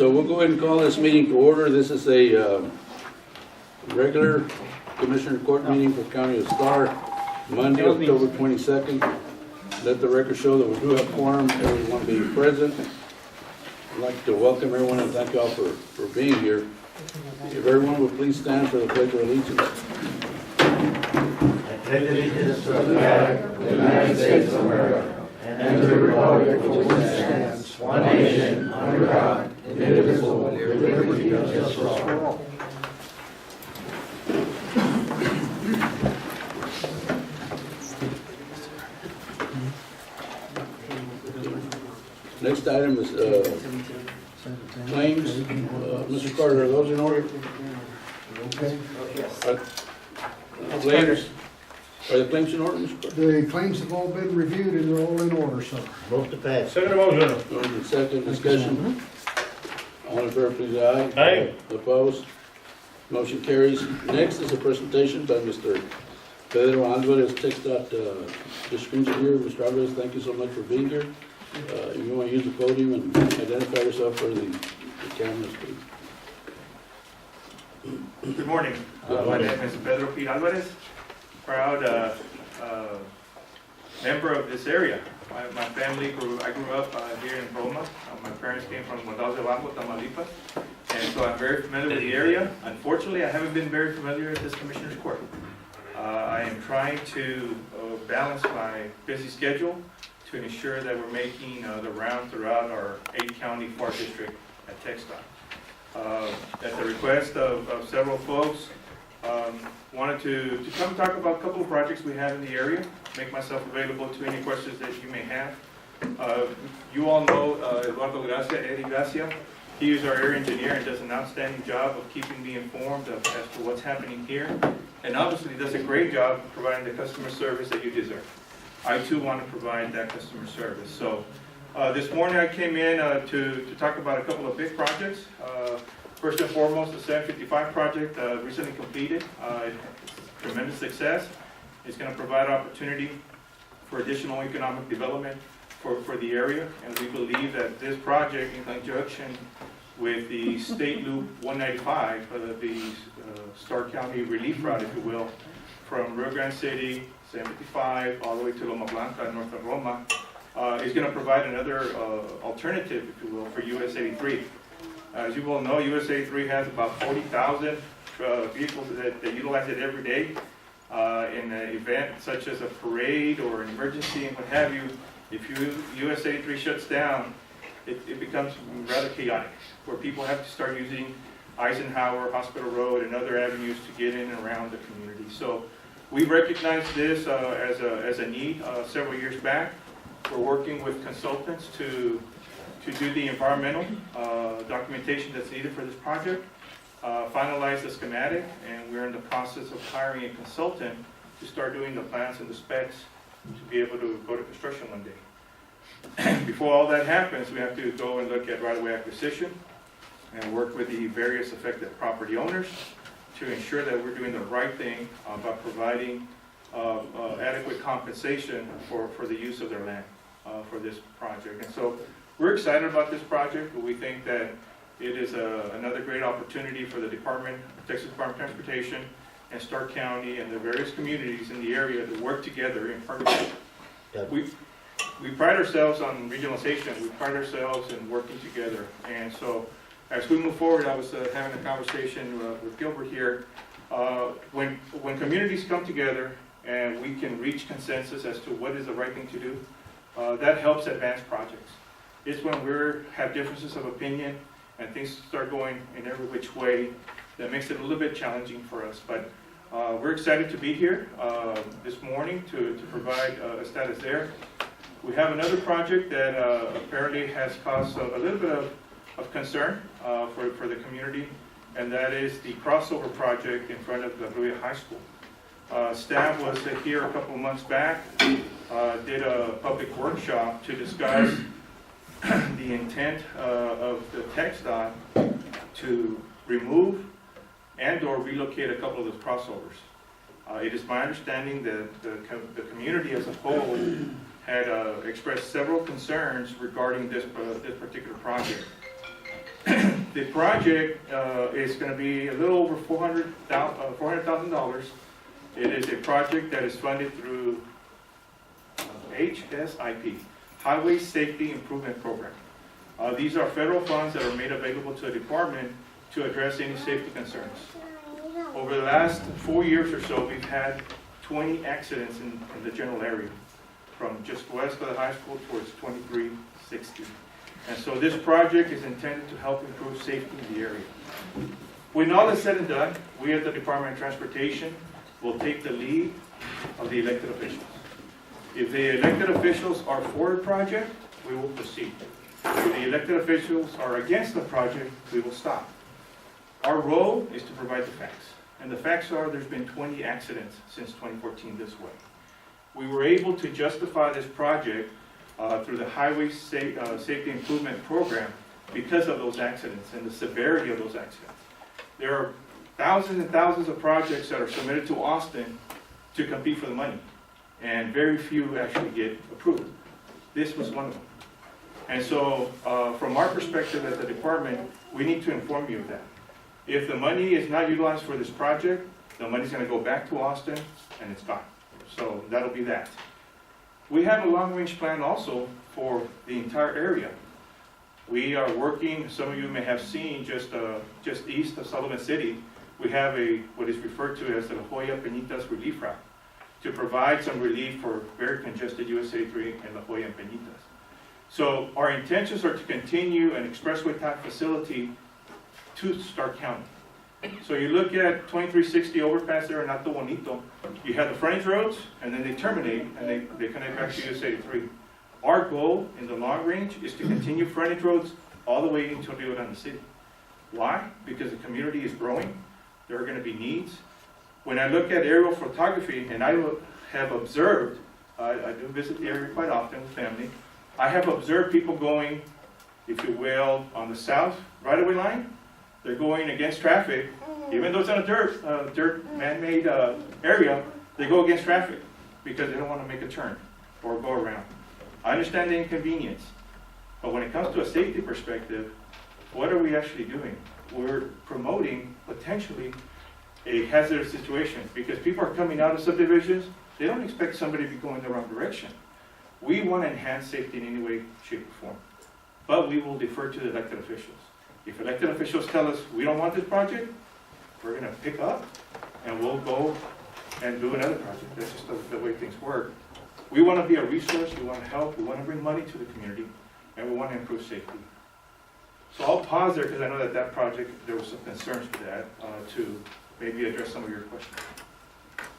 So we'll go ahead and call this meeting to order. This is a regular Commissioner Court meeting for County of Starr, Monday, October 22nd. Let the record show that we do have quorum, everyone being present. I'd like to welcome everyone and thank you all for being here. If everyone would please stand for the Pledge of Allegiance. I pledge allegiance to the flag of the United States of America and to the republic for which it stands, one nation, under God, indivisible, with liberty and justice for all. Next item is claims. Mr. Carter, are those in order? Claims? Are the claims in order, Mr. Carter? The claims have all been reviewed and they're all in order, sir. Move to pass. Second motion. Moved and second, discussion. All in favor, please, aye. Aye. Opposed? Motion carries. Next is a presentation by Mr. Pedro Alvarez, TxDOT District Engineer. Mr. Alvarez, thank you so much for being here. If you want to use the podium and identify yourself for the cameras, please. Good morning. My name is Pedro P. Alvarez, proud member of this area. My family I grew up here in Roma. My parents came from Montal de Bajo, Tamaulipas, and so I'm very familiar with the area. Unfortunately, I haven't been very familiar with this Commissioner's Court. I am trying to balance my busy schedule to ensure that we're making the round throughout our 8-county FAR district at TxDOT. At the request of several folks, wanted to come talk about a couple of projects we have in the area, make myself available to any questions that you may have. You all know Eduardo Gracia, Eddie Gracia. He is our area engineer and does an outstanding job of keeping me informed as to what's happening here. And obviously does a great job of providing the customer service that you deserve. I too want to provide that customer service. So this morning I came in to talk about a couple of big projects. First and foremost, the 755 project recently completed. Tremendous success. It's going to provide opportunity for additional economic development for the area. And we believe that this project, in conjunction with the State Loop 195, the Starr County relief route, if you will, from Rio Grande City, 755, all the way to Loma Blanca, north of Roma, is going to provide another alternative, if you will, for US 83. As you well know, US 83 has about 40,000 vehicles that utilize it every day. In an event such as a parade or an emergency and what have you, if US 83 shuts down, it becomes rather chaotic, where people have to start using Eisenhower, Hospital Road, and other avenues to get in and around the community. So we recognized this as a need several years back. We're working with consultants to do the environmental documentation that's needed for this project, finalize the schematic, and we're in the process of hiring a consultant to start doing the plans and the specs to be able to go to construction one day. Before all that happens, we have to go and look at right-of-way acquisition and work with the various affected property owners to ensure that we're doing the right thing by providing adequate compensation for the use of their land for this project. And so we're excited about this project, but we think that it is another great opportunity for the Texas Department of Transportation and Starr County and the various communities in the area to work together in partnership. We pride ourselves on regionalization. We pride ourselves in working together. And so as we move forward, I was having a conversation with Gilbert here. When communities come together and we can reach consensus as to what is the right thing to do, that helps advance projects. It's when we have differences of opinion and things start going in every which way that makes it a little bit challenging for us. But we're excited to be here this morning to provide a status there. We have another project that apparently has caused a little bit of concern for the community, and that is the crossover project in front of the Ruya High School. Staff was here a couple months back, did a public workshop to discuss the intent of the TxDOT to remove and or relocate a couple of those crossovers. It is my understanding that the community as a whole had expressed several concerns regarding this particular project. The project is going to be a little over $400,000. It is a project that is funded through HSIP, Highway Safety Improvement Program. These are federal funds that are made available to the department to address any safety concerns. Over the last 4 years or so, we've had 20 accidents in the general area, from just west of the high school towards 2360. And so this project is intended to help improve safety in the area. When all is said and done, we at the Department of Transportation will take the lead of the elected officials. If the elected officials are for the project, we will proceed. If the elected officials are against the project, we will stop. Our role is to provide the facts. And the facts are there's been 20 accidents since 2014 this way. We were able to justify this project through the Highway Safety Improvement Program because of those accidents and the severity of those accidents. There are thousands and thousands of projects that are submitted to Austin to compete for the money, and very few actually get approved. This was one of them. And so, from our perspective as the department, we need to inform you of that. If the money is not utilized for this project, the money's going to go back to Austin, and it's gone. So that'll be that. We have a long-range plan also for the entire area. We are working, some of you may have seen, just east of Sullivan City, we have what is referred to as the La Jolla Peñitas relief route to provide some relief for very congested US 83 and La Jolla and Peñitas. So our intentions are to continue an expressway type facility to Starr County. So you look at 2360 overpass there in Alto Bonito, you have the frontage roads, and then they terminate, and they connect back to US 83. Our goal in the long range is to continue frontage roads all the way into Rio Grande City. Why? Because the community is growing, there are going to be needs. When I look at aerial photography, and I have observed, I do visit the area quite often with family, I have observed people going, if you will, on the south right-of-way line. They're going against traffic, even though it's in a dirt man-made area, they go against traffic because they don't want to make a turn or go around. I understand the inconvenience, but when it comes to a safety perspective, what are we actually doing? We're promoting potentially a hazardous situation because people are coming out of subdivisions, they don't expect somebody to be going the wrong direction. We want to enhance safety in any way, shape, or form, but we will defer to the elected officials. If elected officials tell us we don't want this project, we're going to pick up and we'll go and do another project. That's just the way things work. We want to be a resource, we want to help, we want to bring money to the community, and we want to improve safety. So I'll pause there because I know that project, there was some concerns with that, to maybe address some of your questions.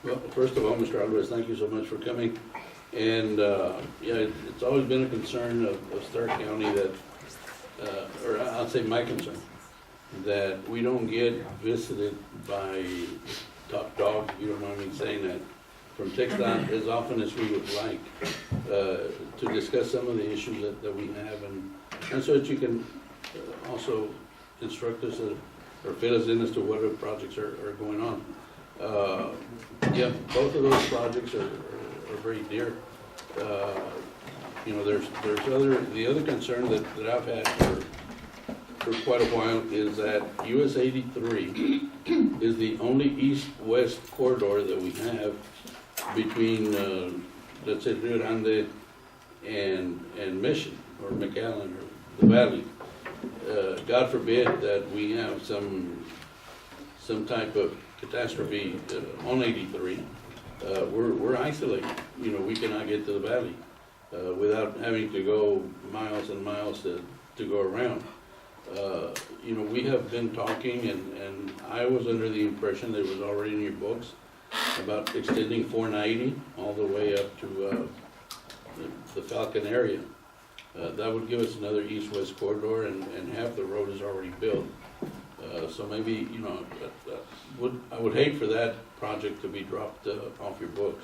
Well, first of all, Mr. Alvarez, thank you so much for coming. And yeah, it's always been a concern of Starr County that, or I'll say my concern, that we don't get visited by top dog, you don't mind me saying that, from TxDOT as often as we would like, to discuss some of the issues that we have, and so that you can also instruct us or fill us in as to what other projects are going on. Yeah, both of those projects are very dear. You know, the other concern that I've had for quite a while is that US 83 is the only east-west corridor that we have between, let's say, Rio Grande and Mission, or McAllen, or the Valley. God forbid that we have some type of catastrophe on 83. We're isolated. You know, we cannot get to the Valley without having to go miles and miles to go around. You know, we have been talking, and I was under the impression that it was already in your books about extending 490 all the way up to the Falcon area. That would give us another east-west corridor, and half the road is already built. So maybe, you know, I would hate for that project to be dropped off your books.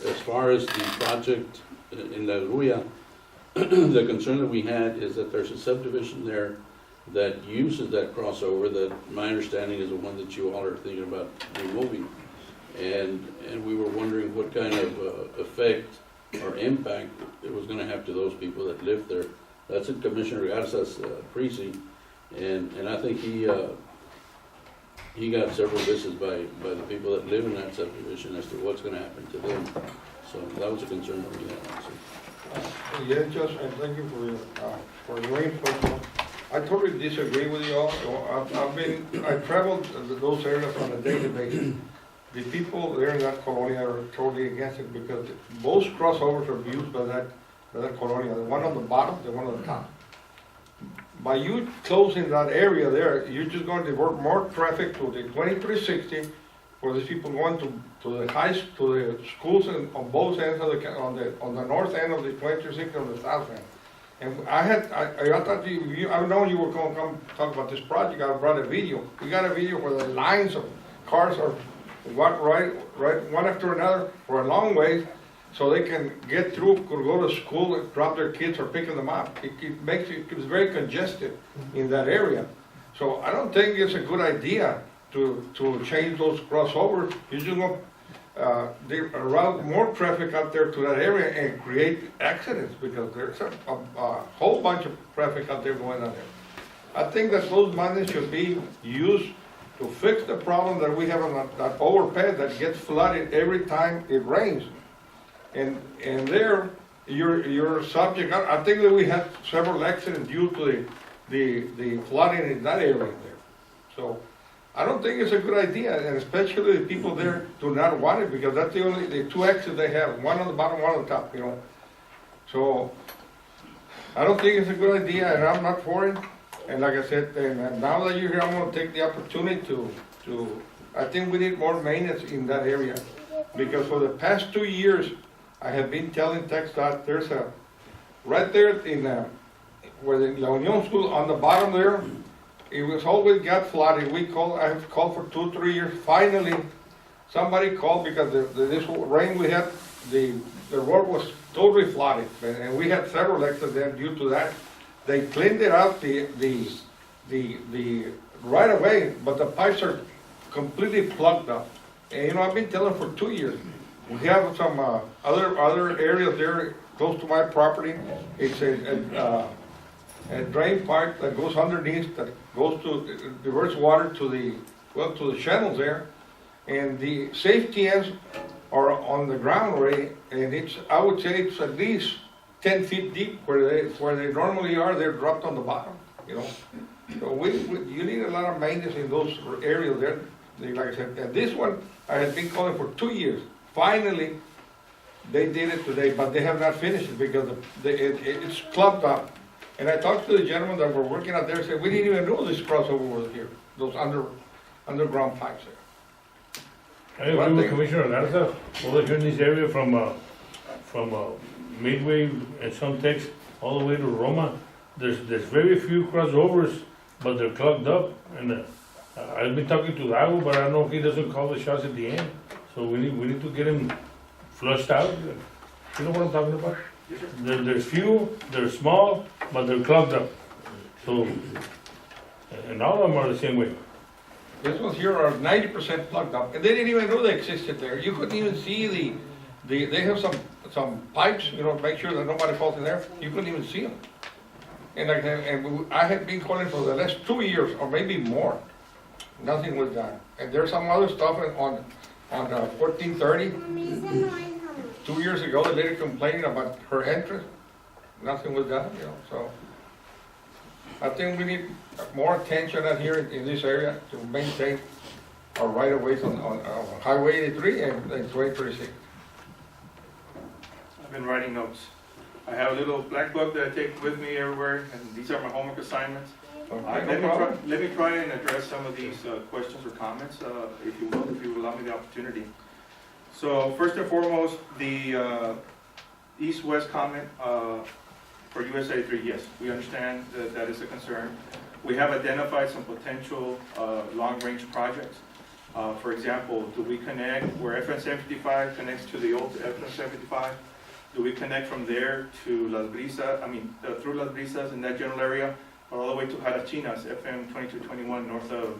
As far as the project in La Ruya, the concern that we had is that there's a subdivision there that uses that crossover that my understanding is the one that you all are thinking about removing. And we were wondering what kind of effect or impact it was going to have to those people that live there. That's in Commissioner Garza's precinct. And I think he got several visits by the people that live in that subdivision as to what's gonna happen to them. So that was a concern that we had, so. Yes, Judge, and thank you for your input. I totally disagree with you all. I traveled those areas on a daily basis. The people there in that colonia are totally against it because both crossovers are used by that colonia, the one on the bottom, the one on the top. By you closing that area there, you're just going to divert more traffic to the 2360 for these people going to the schools on both ends of on the north end of the 2360 on the south end. And I thought I know you were going to come talk about this project. I brought a video. We got a video where the lines of cars are right one after another for a long way, so they can get through, could go to school, and drop their kids or pick them up. It's very congested in that area. So I don't think it's a good idea to change those crossovers. You're just going to route more traffic out there to that area and create accidents because there's a whole bunch of traffic out there going on there. I think that those monies should be used to fix the problem that we have on that overpass that gets flooded every time it rains. And there, you're subject, I think that we had several accidents due to the flooding in that area there. So I don't think it's a good idea, and especially the people there do not want it because that's the two exits they have, one on the bottom, one on the top, So I don't think it's a good idea, and I'm not for it. And like I said, and now that you're here, I'm going to take the opportunity to I think we need more maintenance in that area. Because for the past 2 years, I have been telling TxDOT, there's right there in where the La Union School, on the bottom there, it was always got flooded. I have called for 2-3 years. Finally, somebody called because this rain we had, the road was totally flooded. And we had several accidents there due to that. They cleaned it out the right away, but the pipes are completely plugged up. And I've been telling for 2 years. We have some other areas there close to my property. It's a drain pipe that goes underneath that goes to diverts water to the channels there, and the safety ends are on the ground already, and I would say it's at least 10 feet deep where they normally are. They're dropped on the bottom, So you need a lot of maintenance in those areas there. Like I said, and this one I had been calling for 2 years. Finally, they did it today, but they have not finished it because it's clumped up. And I talked to the gentleman that were working out there and said, we didn't even know this crossover was here, those underground pipes there. I agree with Commissioner Garza. Over here in this area from Midway and Suntex all the way to Roma, there's very few crossovers, but they're clogged up. And I've been talking to Lago, but I don't know if he doesn't call the shots at the end. So we need to get him flushed out. You know what I'm talking about? Yes, sir. There's few, they're small, but they're clogged up. So, and all of them are the same way. This ones here are 90% plugged up, and they didn't even know they existed there. You couldn't even see they have some pipes, make sure that nobody falls in there. You couldn't even see them. And I had been calling for the last 2 years, or maybe more. Nothing was done. And there's some other stuff on 1430. 2 years ago, the lady complaining about her entrance. Nothing was done, so. I think we need more attention out here in this area to maintain our right-of-ways on Highway 83 and 2036. I've been writing notes. I have a little black book that I take with me everywhere, and these are my homework assignments. Okay, no problem. Let me try and address some of these questions or comments, if you will allow me the opportunity. So first and foremost, the east-west comment for US 83, yes, we understand that is a concern. We have identified some potential long-range projects. For example, do we connect where FM 75 connects to the old FM 75? Do we connect from there to Las Brisas, through Las Brisas in that general area, all the way to Jarachinas, FM 2221 north of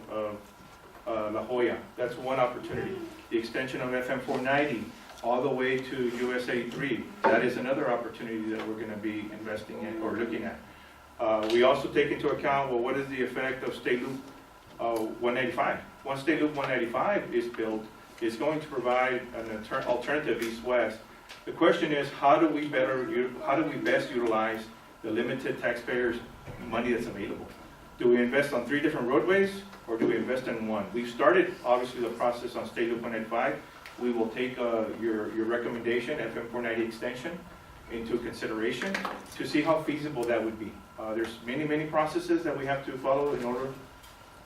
La Jolla? That's one opportunity. The extension of FM 490 all the way to US 83. That is another opportunity that we're going to be investing in or looking at. We also take into account, well, what is the effect of State Loop 195? Once State Loop 195 is built, it's going to provide an alternative east-west. The question is, how do we best utilize the limited taxpayers' money that's available? Do we invest on 3 different roadways, or do we invest in one? We've started, obviously, the process on State Loop 195. We will take your recommendation, FM 490 extension, into consideration to see how feasible that would be. There's many processes that we have to follow in order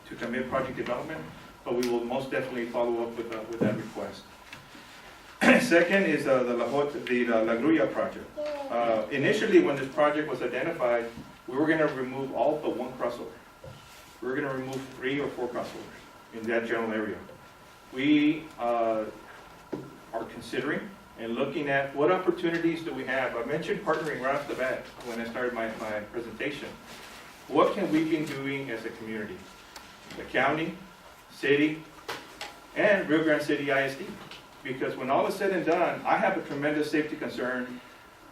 to commit project development, but we will most definitely follow up with that request. Second is the La Grulla project. Initially, when this project was identified, we were going to remove all but 1 crossover. We were going to remove 3 or 4 crossovers in that general area. We are considering and looking at what opportunities do we have. I mentioned partnering right off the bat when I started my presentation. What can we be doing as a community? The county, city, and Rio Grande City ISD. Because when all is said and done, I have a tremendous safety concern.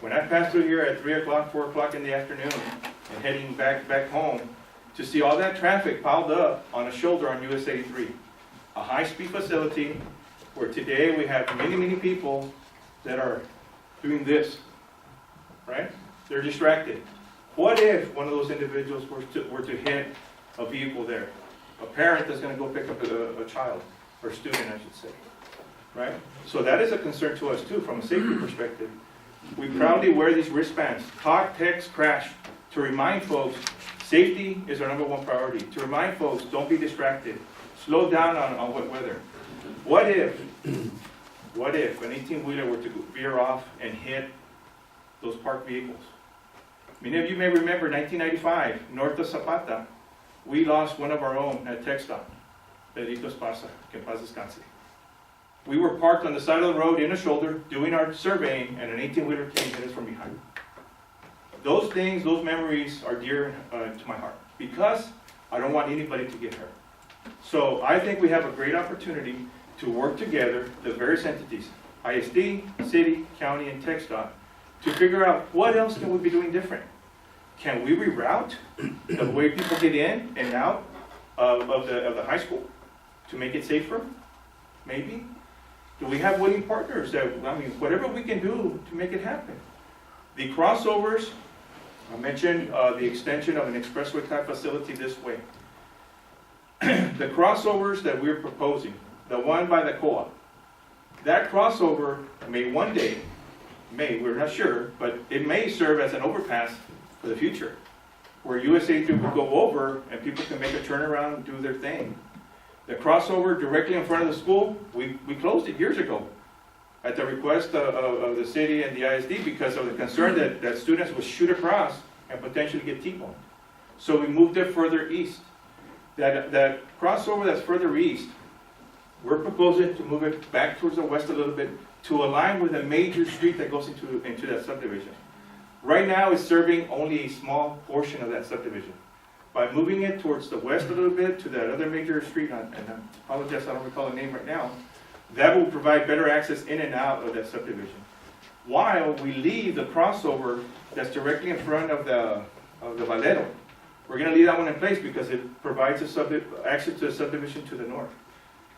When I pass through here at 3 o'clock, 4 o'clock in the afternoon and heading back home, to see all that traffic piled up on a shoulder on US 83. A high-speed facility where today we have many people that are doing this, right? They're distracted. What if one of those individuals were to hit a vehicle there? A parent that's going to go pick up a child, or student, I should say, right? So that is a concern to us too, from a safety perspective. We proudly wear these wristbands, talk, text, crash, to remind folks safety is our #1 priority. To remind folks, don't be distracted. Slow down on wet weather. What if an 18-wheeler were to veer off and hit those parked vehicles? Many of you may remember 1995, north of Zapata, we lost one of our own at TechStop, Pedrito Esparza, que en paz descanse. We were parked on the side of the road in a shoulder doing our surveying, and an 18-wheeler came and hit us from behind. Those things, those memories are dear to my heart, because I don't want anybody to get hurt. So I think we have a great opportunity to work together, the various entities, ISD, city, county, and TechStop, to figure out what else can we be doing different. Can we reroute the way people get in and out of the high school to make it safer? Maybe. Do we have willing partners whatever we can do to make it happen? The crossovers, I mentioned the extension of an expressway type facility this way. The crossovers that we're proposing, the one by the co-op, that crossover may one day, we're not sure, but it may serve as an overpass for the future, where USA 3 would go over and people can make a turnaround and do their thing. The crossover directly in front of the school, we closed it years ago at the request of the city and the ISD because of the concern that students would shoot across and potentially get T-boned. So we moved it further east. That crossover that's further east, we're proposing to move it back towards the west a little bit to align with a major street that goes into that subdivision. Right now it's serving only a small portion of that subdivision. By moving it towards the west a little bit to that other major street, and I apologize, I don't recall the name right now, that will provide better access in and out of that subdivision. While we leave the crossover that's directly in front of the Valero. We're going to leave that one in place because it provides access to the subdivision to the north.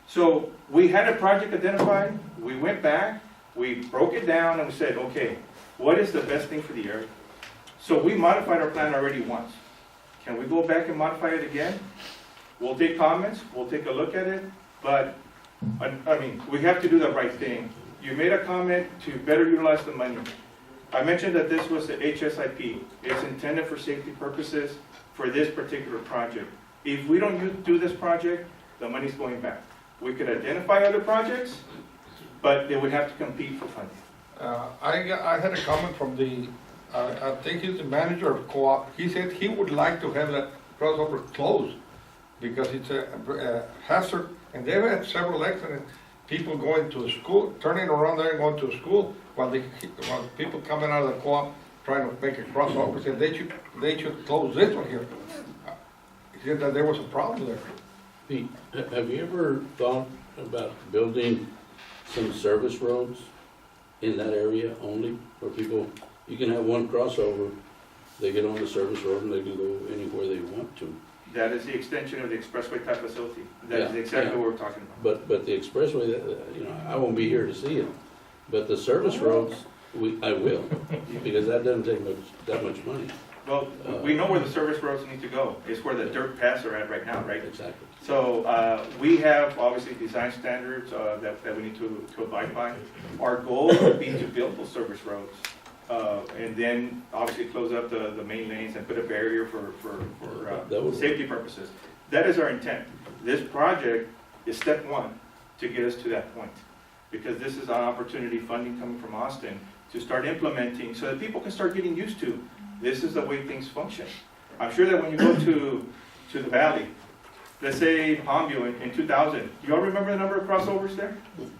So we had a project identified, we went back, we broke it down, and we said, okay, what is the best thing for the area? So we modified our plan already once. Can we go back and modify it again? We'll take comments, we'll take a look at it, but I mean, we have to do the right thing. You made a comment to better utilize the money. I mentioned that this was the HSIP. It's intended for safety purposes for this particular project. If we don't do this project, the money's going back. We could identify other projects, but they would have to compete for funding. I had a comment from I think he's the manager of co-op. He said he would like to have that crossover closed because it's a hazard, and they've had several accidents. People going to school, turning around there and going to school, while people coming out of the co-op trying to make a crossover. Said they should close this one here. He said that there was a problem there. Pete, have you ever thought about building some service roads in that area only, where people, you can have one crossover they get on the service road and they can go anywhere they want to. That is the extension of the expressway type facility. That is Yeah, exactly yeah. what we're talking about. But the expressway, you know, I won't be here to see it, but the service roads, I will, because that doesn't take that much money. Well, we know where the service roads need to go. It's where the dirt paths are at right now, right? Exactly. So we have obviously design standards that we need to abide by. Our goal would be to build those service roads. And then obviously close up the main lanes and put a barrier That would- safety purposes. That is our intent. This project is step one to get us to that point. Because this is an opportunity funding coming from Austin to start implementing so that people can start getting used to, this is the way things function. I'm sure that when you go to the valley, let's say Palmview in 2000, do you all remember the number of crossovers there?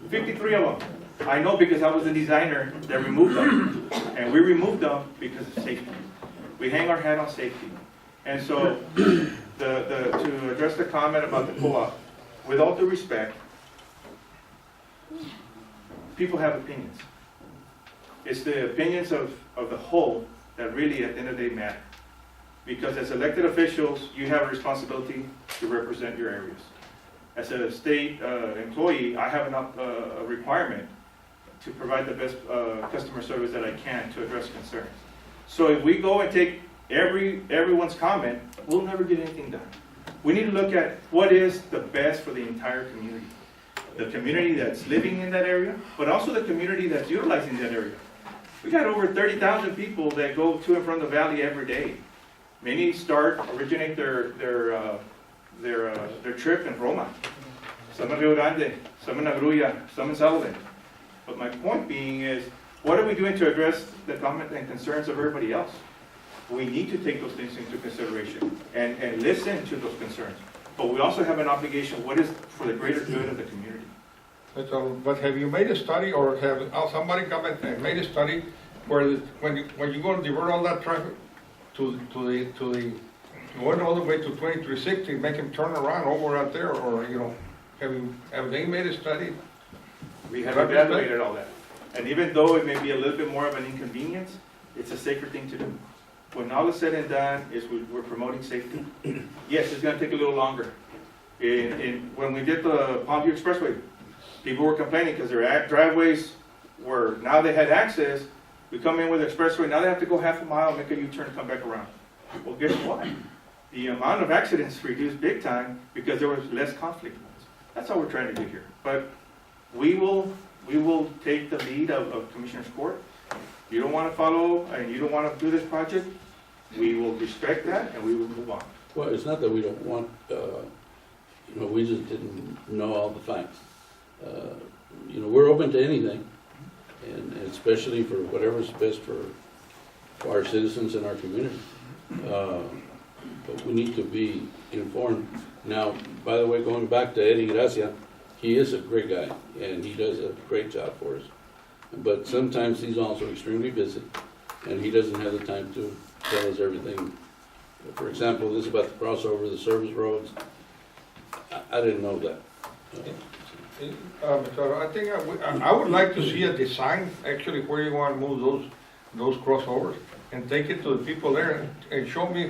53 of them. I know because I was the designer that removed them. And we removed them because of safety. We hang our hat on safety. And so to address the comment about the co-op, with all due respect, people have opinions. It's the opinions of the whole that really at the end of the day matter. Because as elected officials, you have a responsibility to represent your areas. As a state employee, I have a requirement to provide the best customer service that I can to address concerns. So if we go and take everyone's comment, we'll never get anything done. We need to look at what is the best for the entire community. The community that's living in that area, but also the community that's utilizing that area. We got over 30,000 people that go to and from the valley every day. Many originate their trip in Roma. Some in Rio Grande, some in Agruya, some in Sullivan. But my point being is, what are we doing to address the comment and concerns of everybody else? We need to take those things into consideration and listen to those concerns. But we also have an obligation, what is for the greater good of the community? But have you made a study, or have somebody come and made a study where when you go to divert all that traffic to the going all the way to 2360, make them turn around over out there, or have they made a study? We have evaluated all that. And even though it may be a little bit more of an inconvenience, it's a safer thing to do. When all is said and done, we're promoting safety. Yes, it's gonna take a little longer. When we did the Palmview Expressway, people were complaining because their driveways now they had access. We come in with the expressway, now they have to go half a mile, make a U-turn, and come back around. Well, guess what? The amount of accidents reduced big time because there was less conflict. That's all we're trying to do here. But we will take the lead of Commissioner's Court. You don't want to follow and you don't want to do this project, we will respect that and we will move on. Well, it's not that we don't want, we just didn't know all the facts. We're open to anything, and especially for whatever's best for our citizens and our community. But we need to be informed. Now, by the way, going back to Eddie Gracia, he is a great guy, and he does a great job for us. But sometimes he's also extremely busy, and he doesn't have the time to tell us everything. For example, this about the crossover, the service roads. I didn't know that. So I think I would like to see a design actually where you want to move those crossovers and take it to the people there and show me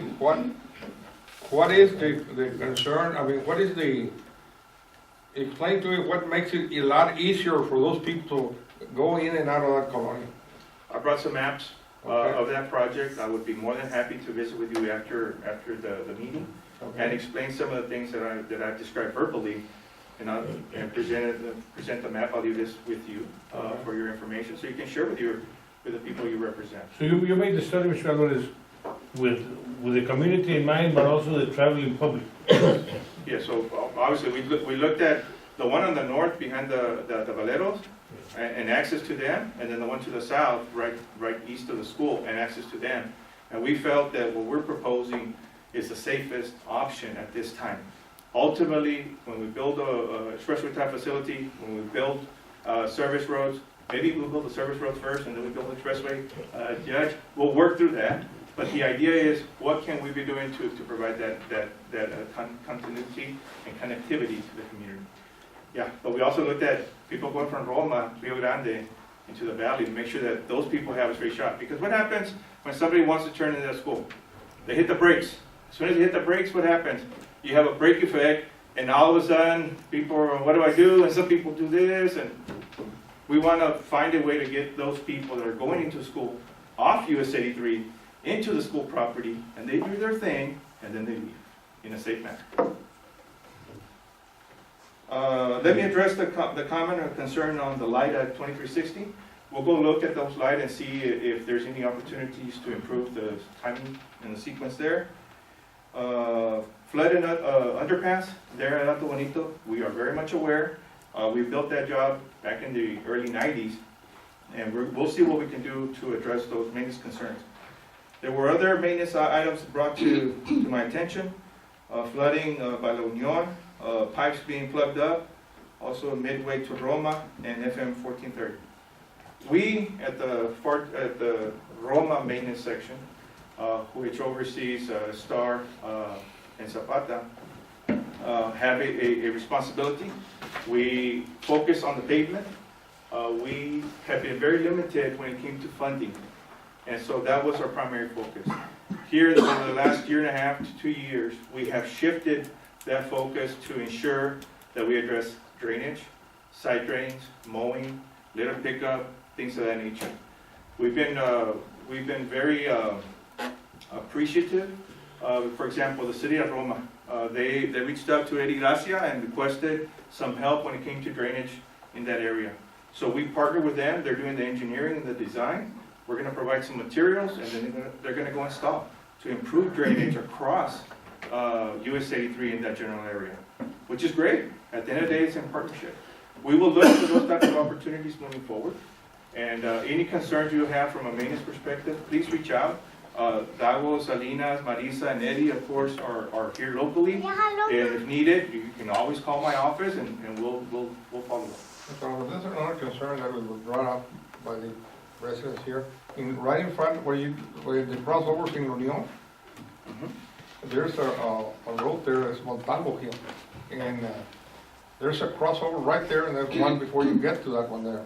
what is the concern. I mean, what is explain to me what makes it a lot easier for those people to go in and out of that colony. I brought some maps Okay. of that project. I would be more than happy to visit with you after the meeting and explain some of the things that I've described verbally and present the map. I'll leave this with you for your information so you can share with the people you represent. So you made the study, Mr. Alvarez, with the community in mind, but also the traveling public. Yeah, so obviously we looked at the one on the north behind the Valeros and access to them, and then the one to the south, right east of the school, and access to them. And we felt that what we're proposing is the safest option at this time. Ultimately, when we build a expressway type facility, when we build service roads, maybe we'll build the service roads first and then we build the expressway, Judge. We'll work through that. But the idea is, what can we be doing to provide that continuity and connectivity to the community? Yeah, but we also looked at people going from Roma, Rio Grande, into the valley to make sure that those people have a straight shot. Because what happens when somebody wants to turn into that school. They hit the brakes. As soon as they hit the brakes, what happens? You have a brake effect, and all of a sudden, people are, what do I do? And some people do this, and we want to find a way to get those people that are going into school off US 83 into the school property, and they do their thing, and then they leave in a safe manner. Let me address the comment or concern on the light at 2360. We'll go look at those lights and see if there's any opportunities to improve the timing and the sequence there. Flood and underpass there at Alto Bonito, we are very much aware. We built that job back in the early 90s, and we'll see what we can do to address those maintenance concerns. There were other maintenance items brought to my attention. Flooding by La Union, pipes being plugged up, also midway to Roma and FM 1430. We, at the Roma maintenance section, which oversees Starr and Zapata, have a responsibility. We focus on the pavement. We have been very limited when it came to funding, and so that was our primary focus. Here, in the last year and a half to 2 years, we have shifted that focus to ensure that we address drainage, side drains, mowing, litter pickup, things of that nature. We've been very appreciative. For example, the city of Roma, they reached out to Eddie Gracia and requested some help when it came to drainage in that area. So we partnered with them. They're doing the engineering and the design. We're going to provide some materials, and then they're going to go install to improve drainage across US 83 in that general area, which is great. At the end of the day, it's in partnership. We will look for those types of opportunities moving forward. And any concerns you have from a maintenance perspective, please reach out. Dago, Salinas, Marisa, and Eddie, of course, are here locally. And if needed, you can always call my office, and we'll follow up. So this is another concern that was brought up by the residents here. Right in front where the crossovers in Union, there's a road there, it's Montalvo Hill. And there's a crossover right there, and there's one before you get to that one there.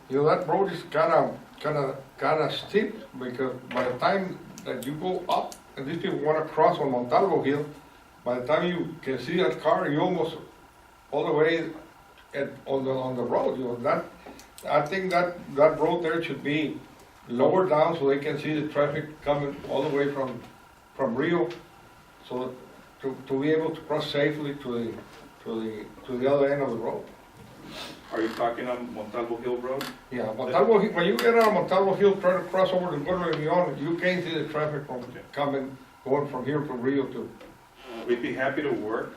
You know, that road is kind of steep, because by the time that you go up, and these people want to cross on Montalvo Hill, by the time you can see that car, you almost all the way on the road. You know, I think that road there should be lower down so they can see the traffic coming all the way from Rio, so to be able to cross safely to the other end of the road. Are you talking on Montalvo Hill Road? Yeah, Montalvo Hill, when you get out of Montalvo Hill, try to cross over to Gordo Leon, you can't see the traffic going from here to Rio to. We'd be happy to work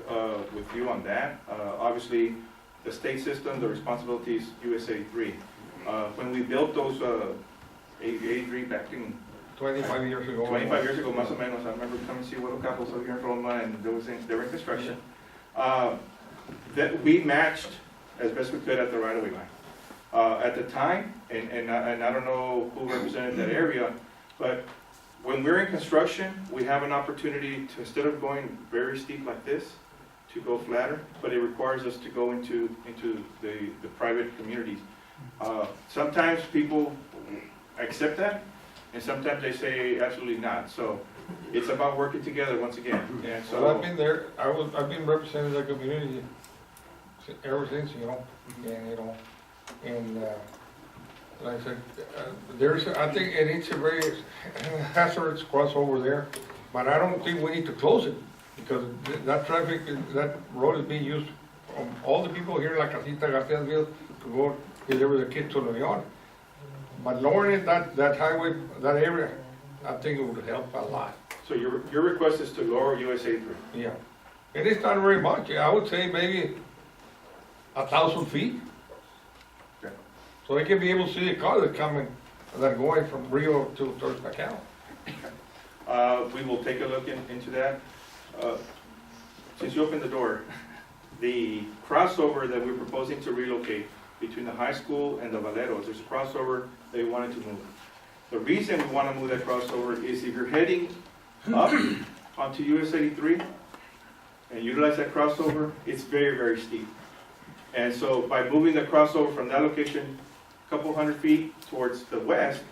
with you on that. Obviously, the state system, the responsibility is US 83. When we built those 83 back in 25 years ago. 25 years ago, más o menos, I remember coming to see Little Capos over here in Roma, and they were in construction. That we matched as best we could at the right-of-way line. At the time, and I don't know who represented that area, but when we're in construction, we have an opportunity to, instead of going very steep like this, to go flatter, but it requires us to go into the private communities. Sometimes people accept that, and sometimes they say absolutely not. So it's about working together once again. And so Well, I've been there, I've been representing the community ever since, and like I said, I think it's a very hazardous crossover there, but I don't think we need to close it, because that traffic, that road is being used from all the people here in La Casita, Garciasville, to go deliver the kids to Leon. But lowering that highway, that area, I think it would help a lot. So your request is to lower US 83? Yeah. And it's not very much. I would say maybe 1,000 feet. Okay. So they can be able to see the car that's coming, that are going from Rio towards Macau. We will take a look into that. Since you opened the door, the crossover that we're proposing to relocate between the high school and the Valeros, there's a crossover that we wanted to move. The reason we want to move that crossover is if you're heading up onto US 83 and utilize that crossover, it's very, very steep. And so by moving the crossover from that location a couple hundred feet towards the west,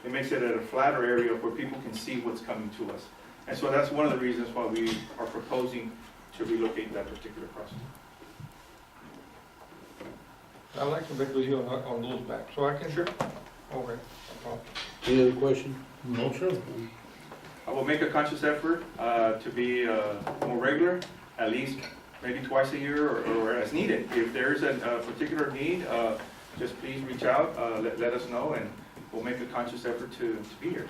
it makes it at a flatter area where people can see what's coming to us. And so that's one of the reasons why we are proposing to relocate that particular crossing. I'd like to make with you on those maps, so I can. Sure. Okay, no problem. Any other question? No, sir. I will make a conscious effort to be more regular, at least maybe twice a year or as needed. If there's a particular need, just please reach out, let us know, and we'll make a conscious effort to be here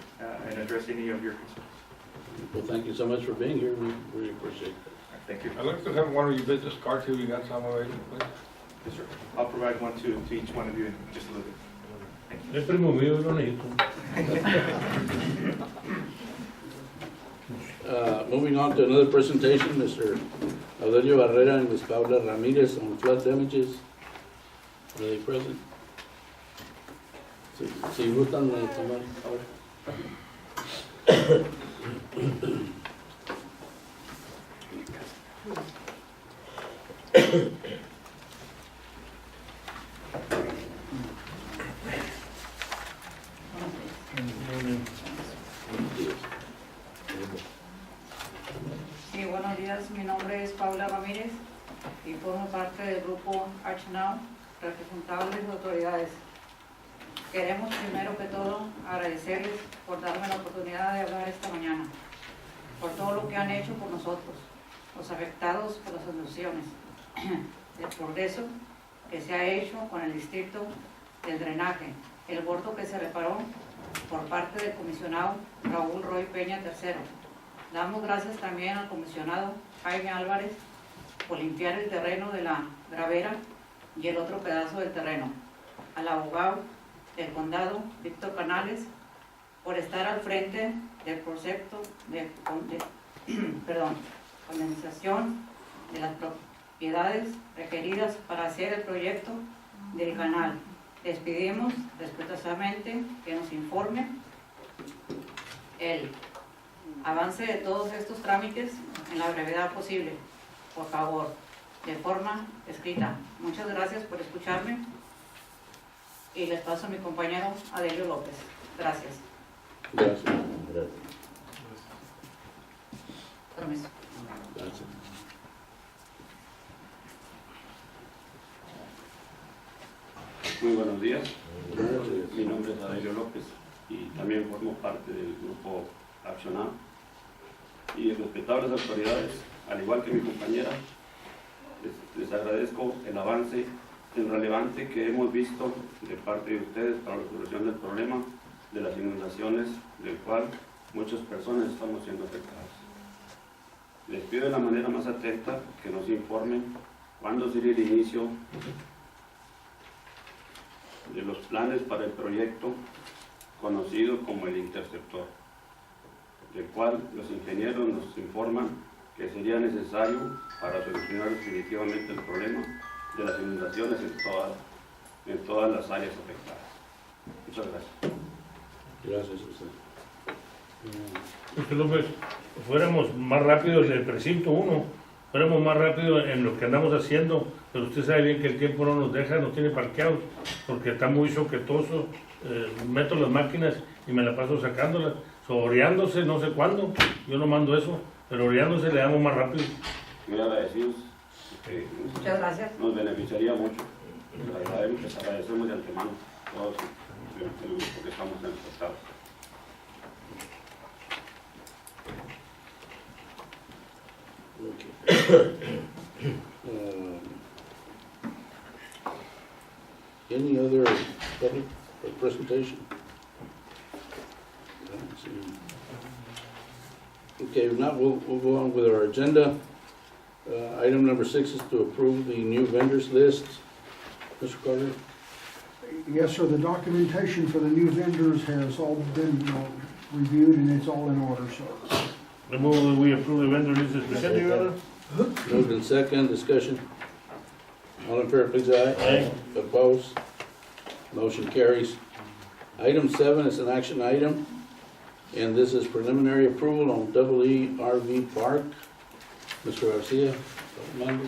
and address any of your concerns. Well, thank you so much for being here. We really appreciate it. Thank you. I'd like to have one of your business cards if you got some already, please. Yes, sir. I'll provide one to each one of you in just a little bit. Es primo mío, yo lo necesito. Moving on to another presentation, Mr. Aurelio Barrera and Ms. Paula Ramirez on flood damages. Are they present? Si gustan tomar ahora. Sí, buenos días. Mi nombre es Paula Ramírez y formo parte del grupo Now, representables de autoridades. Queremos primero que todo agradecerles por darme la oportunidad de hablar esta mañana, por todo lo que han hecho por nosotros, los afectados por las inundaciones, el progreso que se ha hecho con el distrito del drenaje, el bordo que se reparó por parte del comisionado Raúl Roy Peña III. Damos gracias también al comisionado Jaime Álvarez por limpiar el terreno de la gravera y el otro pedazo del terreno, al abogado del condado Víctor Canales por estar al frente del proyecto de condensación de las propiedades requeridas para hacer el proyecto del canal. Les pedimos respetuosamente que nos informe el avance de todos estos trámites en la brevedad posible, por favor, de forma escrita. Muchas gracias por escucharme y les paso a mi compañero Adelio López. Gracias. Gracias. Permiso. Gracias. Muy buenos días, Gracias. mi nombre es Adelio López y también formo parte del grupo Accionado. Y respetables autoridades, al igual que mi compañera, les agradezco el avance tan relevante que hemos visto de parte de ustedes para la resolución del problema de las inundaciones, del cual muchas personas estamos siendo afectadas. Les pido de la manera más atenta que nos informen cuándo sería el inicio de los planes para el proyecto conocido como el interceptor, del cual los ingenieros nos informan que sería necesario para solucionar definitivamente el problema de las inundaciones en todas las áreas afectadas. Muchas gracias. Gracias a usted. Mr. López, fuéramos más rápidos del precinto 1, fuéramos más rápidos en lo que andamos haciendo, pero usted sabe bien que el tiempo no nos deja, nos tiene parqueados, porque está muy choquetoso, meto las máquinas y me la paso sacándolas, oreándose no sé cuándo, yo no mando eso, pero oreándose le damos más rápido. Muy agradecidos, Muchas gracias. nos beneficiaría mucho. Les agradecemos de antemano todos el grupo que estamos en los estados. Any other public presentation? Okay, now we'll go on with our agenda. Item number 6 is to approve the new vendors list. Mr. Carter? Yes, sir, the documentation for the new vendors has all been reviewed and it's all in order, so. The move we approve the vendor list as presented, Your Honor. Moved in second, discussion. All in favor, please, aye. Aye. Opposed? Motion carries. Item 7 is an action item, and this is preliminary approval on EE RV Park. Mr. Garcia, member.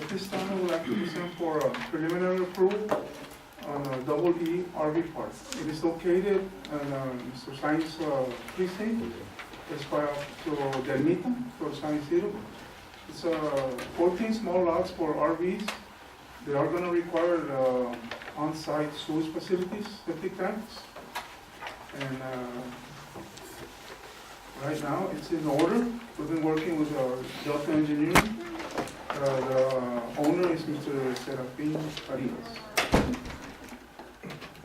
At this time, I would like to present for preliminary approval on Double E RV Park. It is located in Mr. Sainz precinct. It's by to the Ermita, for San Isidro. It's 14 small lots for RVs. They are gonna require on-site sewage facilities, septic tanks. And right now, it's in order. We've been working with Delta Engineering. The owner is Mr. Serafin Arias.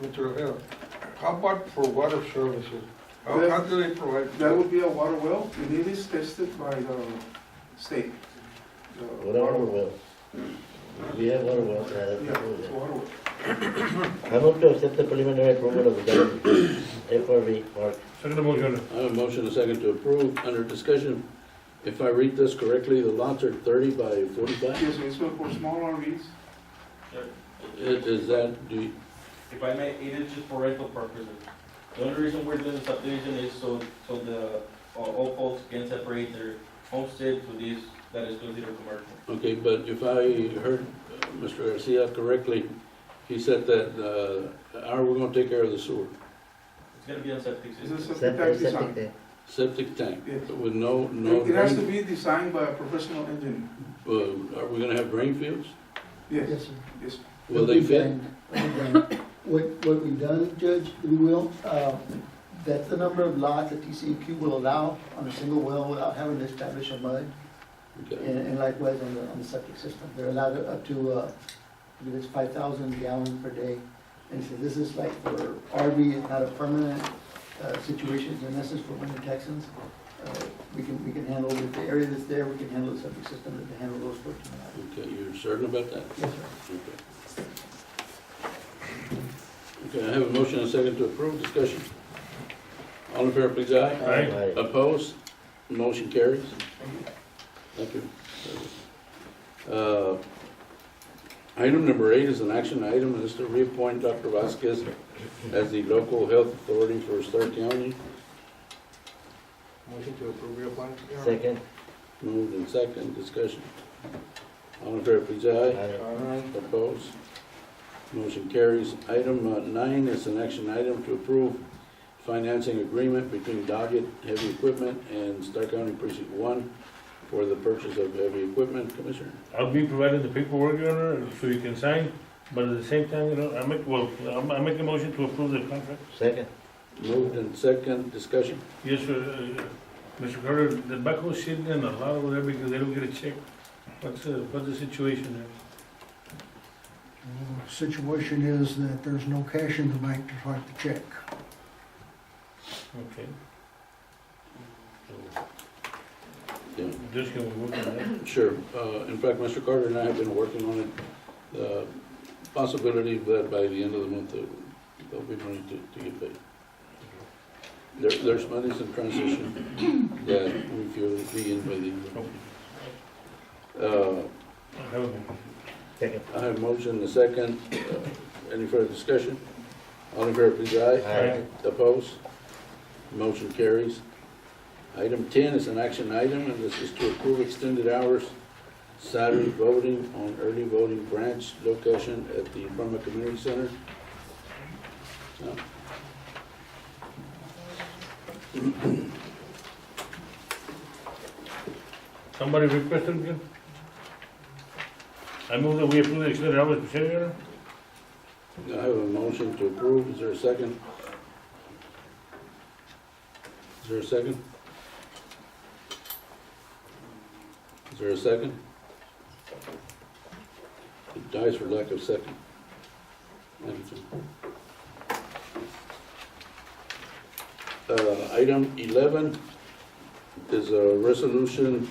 Mr. How about for water services? How do they provide? That would be a water well, and it is tested by the state. The What are water wells? We have water wells. Yeah, it's water well. I move to accept the preliminary approval of the FRV park. Second motion. I have a motion and a second to approve. Under discussion, if I read this correctly, the lots are 30 by 45? Yes, it's for small RVs. Is that, If I may, it is just for rental purposes. The only reason we're doing the subdivision is so the all folks can separate their homestead to this that is considered commercial. okay, but if I heard Mr. Garcia correctly, he said that, how are we gonna take care of the sewer? It's gonna be on septic It's a system. septic tank design. Septic. Septic tank, Yes. with no It has to drain? be designed by a professional engineer. Are we gonna have drain fields? Yes, Yes, sir. yes. Will they fit? What we've done, Judge, we will, that's the number of lots that TCEQ will allow on a single well without having to establish a mud, Okay. and likewise on the septic system. They're allowed up to, I believe it's 5,000 gallons per day. And so this is like for RV, it's not a permanent situation, it's in essence for winter Texans. We can handle with the area that's there, we can handle the septic system, we can handle those 14 lots. Okay, you're certain about that? Yes, sir. Okay. Okay, I have a motion and a second to approve. Discussion. All in favor, please, aye. Aye. Opposed? Motion carries. Thank you. Item number 8 is an action item, and this is to reappoint Dr. Vasquez as the local health authority for Starr County. Motion to approve reappointment. Second. Moved and second. Discussion. All in favor, please, aye. Aye. Opposed? Motion carries. Item 9 is an action item to approve financing agreement between Doggett Heavy Equipment and Starr County Precinct 1 for the purchase of heavy equipment. Commissioner? I'll be providing the paperwork, Your Honor, so you can sign, but at the same time, I make a motion to approve the contract. Second. Moved and second. Discussion. Yes, sir, Mr. Carter, the backhoe's sitting in a lot over there because they don't get a check. What's the situation there? The situation is that there's no cash in the bank to write the check. Okay, Yeah. just can we work on that? Sure. In fact, Mr. Carter and I have been working on it. Possibility that by the end of the month, they'll be ready to get paid. There's monies in transition that we feel will be in by the end of the month. I have a motion. Second. I have a motion and a second. Any further discussion? All in favor, please, aye. Aye. Opposed? Motion carries. Item 10 is an action item, and this is to approve extended hours Saturday voting on early voting branch location at the Burma Community Center. So, Somebody requested again? I move that we approve the extended hours to Your Honor. I have a motion to approve. Is there a second? Is there a second? Is there a second? It dies for lack of second. Thank you. Item 11 is a resolution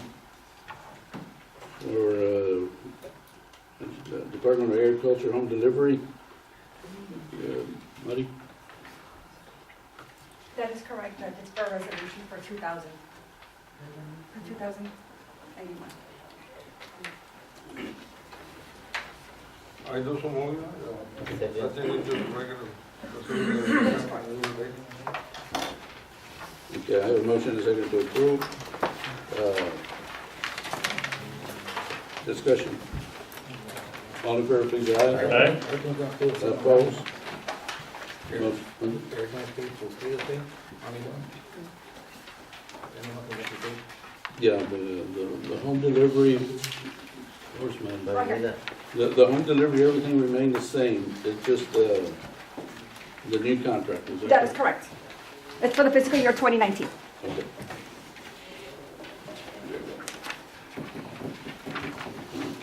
for Department of Agriculture home delivery. Marty? That is correct, Judge. It's for a resolution for 2091. I do so move. I think it's just regular. Okay, I have a motion and a second to approve. Discussion. All in favor, please, aye. Aye. Opposed? Motion- Yeah, the home delivery, where's my, Right here. the home delivery, everything remained the same, it's just, the new contract, is that That is correct? correct. It's for the fiscal year 2019. Okay.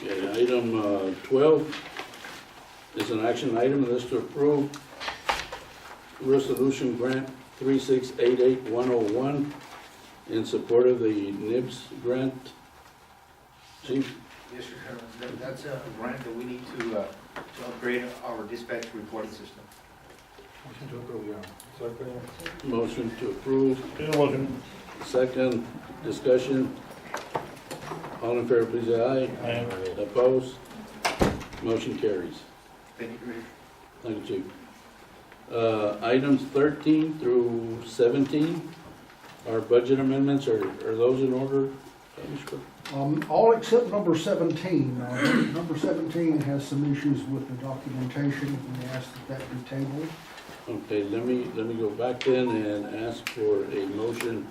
Okay, item 12 is an action item, and this to approve resolution grant 3688101 in support of the NIBS grant. Chief? Yes, Your Honor. That's a grant that we need to upgrade our dispatch reporting system. Motion to approve, Your Honor. Second. Motion to approve, Take a motion. second, discussion. All in favor, please, aye. Aye. Opposed? Motion carries. Thank you, Commissioner. Thank you, Chief. Items 13 through 17 are budget amendments. Are those in order, Mr. Clerk? All except number 17. Number 17 has some issues with the documentation, and we ask that that be tabled. Okay, let me go back then and ask for a motion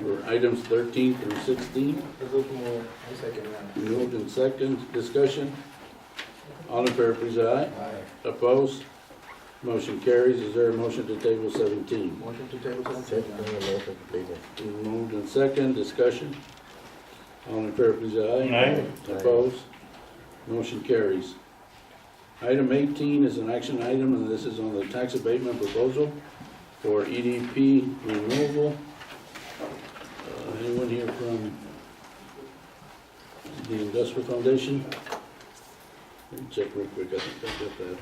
for items 13 through 16. Moved and second, discussion. All in favor, please, aye. Opposed? Motion carries. Is there a motion to table 17? Motion to table Moved and second, discussion. All in favor, please, aye. Aye. Opposed? Motion carries. Item 18 is an action item, and this is on the tax abatement proposal for EDP removal. Anyone here from the Industrial Foundation? Let me check real quick, I think I got that.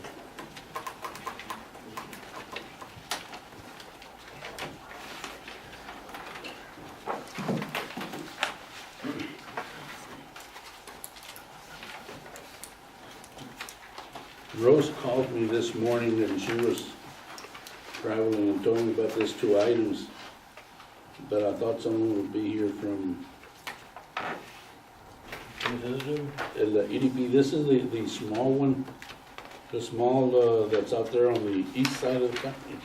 Rose called me this morning and she was traveling and told me about these two items, but I thought someone would be here from the EDP. This is the small one, the small that's out there on the east side of the county.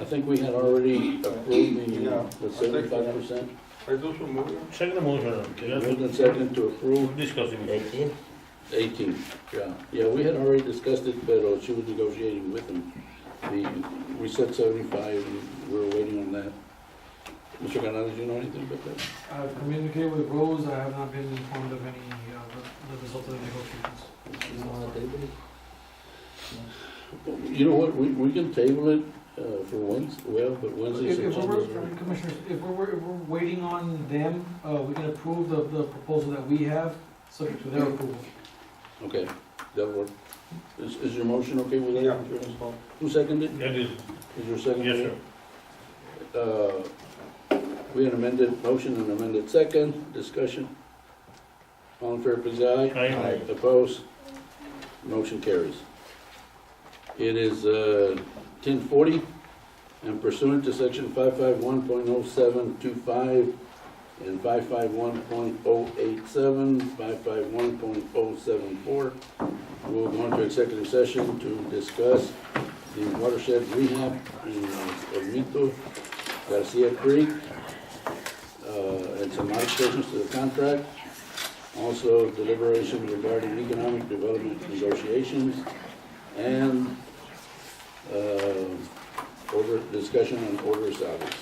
I think we had already approved the 75%. I do so move. Second motion. Okay, moved and second to approve. Discussing. 18, yeah. Yeah, we had already discussed it, but she was negotiating with them. We said 75, and we were waiting on that. Mr. Canales, do you know anything about that? I've communicated with Rose, I have not been informed of any, the result of the negotiations. You know what, we can table it for Wednesday, but Wednesday's If agenda is we're, Commissioners, if we're waiting on them, we can approve the proposal that we have, subject to their approval. Okay, that'll work. Is your motion okay with that? Yeah. Who seconded? That is, Is your second? yes, sir. We had amended motion and amended second, discussion. All in favor, please, aye. Aye. Opposed? Motion carries. It is 10:40, and pursuant to section 551.0725 and 551.087, 551.074, we'll go into executive session to discuss the watershed rehab in Olmito, Garcia Creek, and some modifications to the contract. Also deliberation regarding economic development negotiations, and discussion on order salaries.